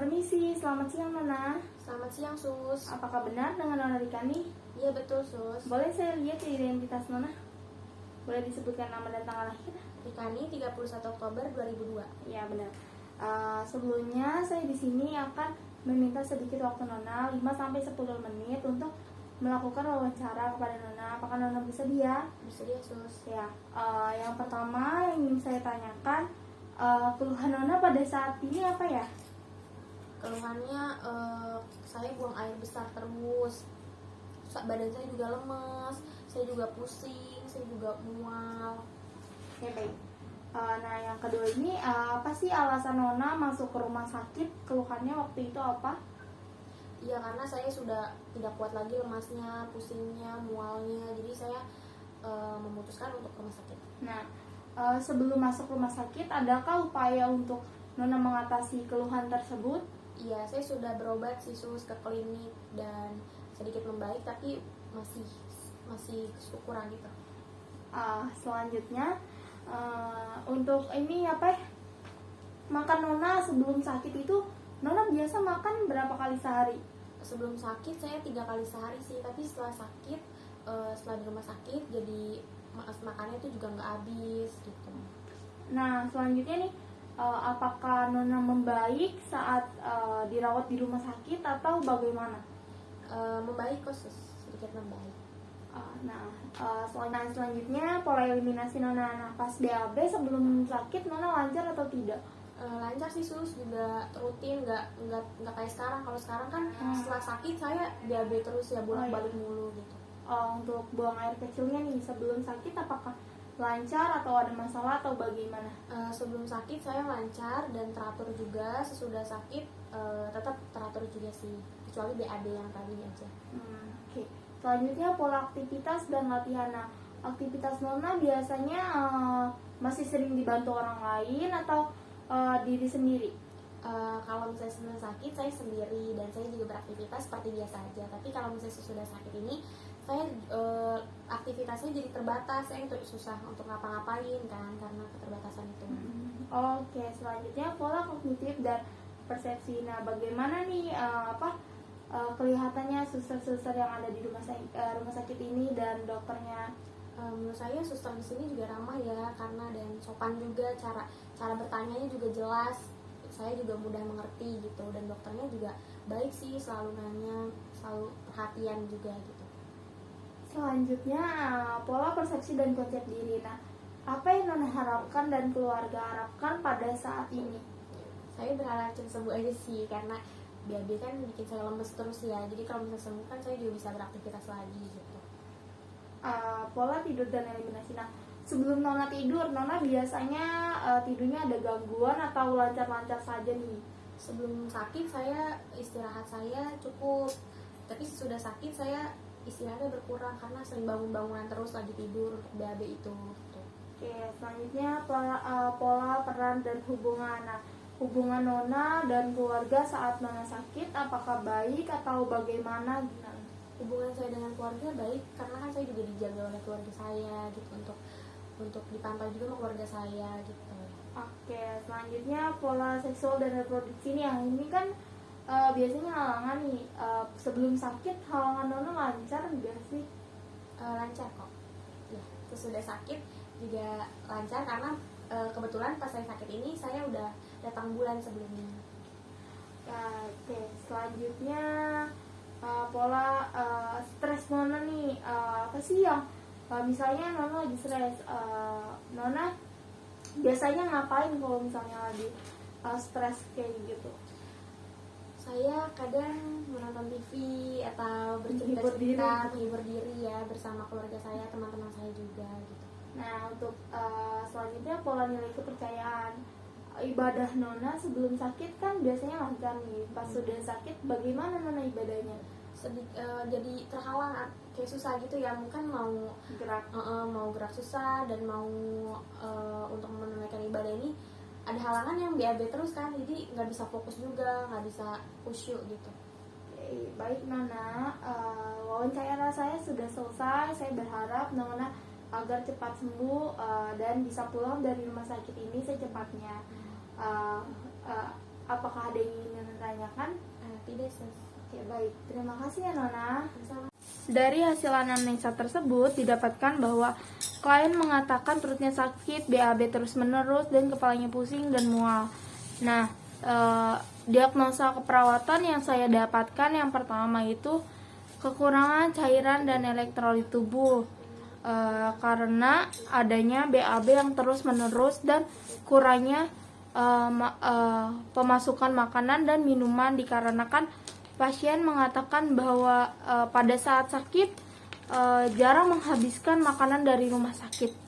Permisi, selamat siang Nona. Selamat siang, Sus. Apakah benar dengan Nona Rikani? Iya, betul, Sus. Boleh saya lihat identitas Nona? Boleh disebutkan nama dan tanggal lahir? Rikani 31 Oktober 2002. Ya benar. Sebelumnya saya di sini akan meminta sedikit waktu Nona 5-10 menit untuk melakukan wawancara kepada Nona. Apakah Nona bersedia? Bersedia, Sus. Ya. Yang pertama yang ingin saya tanyakan, keluhan Nona pada saat ini apa ya? Keluhannya saya buang air besar terus. Badan saya juga lemes, saya juga pusing, saya juga mual. Ya baik. Nah yang kedua ini apa sih alasan Nona masuk ke rumah sakit? Keluhannya waktu itu apa? Iya, karena saya sudah tidak kuat lagi lemasnya, pusingnya, mualnya. Jadi saya memutuskan untuk ke rumah sakit. Nah sebelum masuk rumah sakit adakah upaya untuk Nona mengatasi keluhan tersebut? Iya, saya sudah berobat sih, Sus, ke klinik dan sedikit membaik, tapi masih kurang gitu. Selanjutnya untuk ini apa ya? Makan Nona sebelum sakit itu Nona biasa makan berapa kali sehari? Sebelum sakit saya 3 kali sehari sih, tapi setelah sakit, setelah di rumah sakit jadi makannya itu juga nggak habis gitu. Nah selanjutnya nih, apakah Nona membaik saat dirawat di rumah sakit atau bagaimana? Membaik kok, Sus, sedikit membaik. Selanjutnya pola eliminasi Nona pas BAB sebelum sakit Nona lancar atau tidak? Lancar sih, Sus, juga rutin, nggak kayak sekarang. Kalau sekarang kan setelah sakit saya BAB terus ya, bolak-balik mulu gitu. Untuk buang air kecilnya nih sebelum sakit apakah lancar atau ada masalah atau bagaimana? Sebelum sakit saya lancar dan teratur juga. Sesudah sakit tetap teratur juga sih, kecuali BAB yang tadi aja. Oke. Selanjutnya pola aktivitas dan latihan. Nah, aktivitas Nona biasanya masih sering dibantu orang lain atau diri sendiri? Kalau misalnya sebelum sakit saya sendiri dan saya juga beraktivitas seperti biasa aja. Tapi kalau misalnya sesudah sakit ini saya aktivitasnya jadi terbatas, saya susah untuk ngapa-ngapain kan karena keterbatasan itu. Oke, selanjutnya pola kognitif dan persepsi. Nah, bagaimana nih kelihatannya suster-suster yang ada di rumah sakit ini dan dokternya? Menurut saya suster di sini juga ramah ya, karena dan sopan juga, cara bertanyanya juga jelas. Saya juga mudah mengerti gitu, dan dokternya juga baik sih, selalu nanya, selalu perhatian juga gitu. Selanjutnya pola persepsi dan konsep diri. Nah, apa yang Nona harapkan dan keluarga harapkan pada saat ini? Saya berharap cepat sembuh aja sih, karena BAB kan bikin saya lemes terus ya. Jadi kalau misalnya sembuh kan saya juga bisa beraktivitas lagi gitu. Pola tidur dan eliminasi. Nah, sebelum Nona tidur, Nona biasanya tidurnya ada gangguan atau lancar-lancar saja nih? Sebelum sakit saya istirahat saya cukup, tapi sesudah sakit saya istirahatnya berkurang karena sering bangun-bangunan terus lagi tidur untuk BAB itu gitu. Oke, selanjutnya pola peran dan hubungan. Nah, hubungan Nona dan keluarga saat Nona sakit apakah baik atau bagaimana? Gimana? Hubungan saya dengan keluarga baik, karena kan saya juga dijaga oleh keluarga saya gitu, untuk dipantau juga sama keluarga saya gitu. Oke, selanjutnya pola seksual dan reproduksi nih, yang ini kan biasanya halangan nih. Sebelum sakit halangan Nona lancar enggak sih? Lancar kok ya, sesudah sakit juga lancar, karena kebetulan pas saya sakit ini saya udah datang bulan sebelumnya. Oke, selanjutnya pola stres Nona nih, apa sih yang misalnya Nona lagi stres, Nona biasanya ngapain kalau misalnya lagi stres kayak gitu? Saya kadang menonton TV atau bercerita-cerita, menghibur diri ya, bersama keluarga saya, teman-teman saya juga gitu. Nah, untuk selanjutnya pola nilai kepercayaan. Ibadah Nona sebelum sakit kan biasanya lancar nih. Pas sudah sakit bagaimana Nona ibadahnya? Jadi terhalang, kayak susah gitu ya, mungkin mau gerak susah, dan mau untuk menunaikan ibadah ini ada halangan yang BAB terus kan, jadi nggak bisa fokus juga, nggak bisa khusyuk gitu. Oke, baik Nona, wawancara saya sudah selesai. Saya berharap Nona agar cepat sembuh dan bisa pulang dari rumah sakit ini secepatnya. Apakah ada yang ingin tanya kebanyakan epidesis. Oke, baik. Terima kasih ya Nona. Sama. Dari hasil analisa tersebut didapatkan bahwa klien mengatakan perutnya sakit, BAB terus-menerus, dan kepalanya pusing dan mual. Nah, diagnosa keperawatan yang saya dapatkan yang pertama itu kekurangan cairan dan elektrolit tubuh karena adanya BAB yang terus-menerus dan kurangnya pemasukan makanan dan minuman dikarenakan pasien mengatakan bahwa pada saat sakit jarang menghabiskan makanan dari rumah sakit.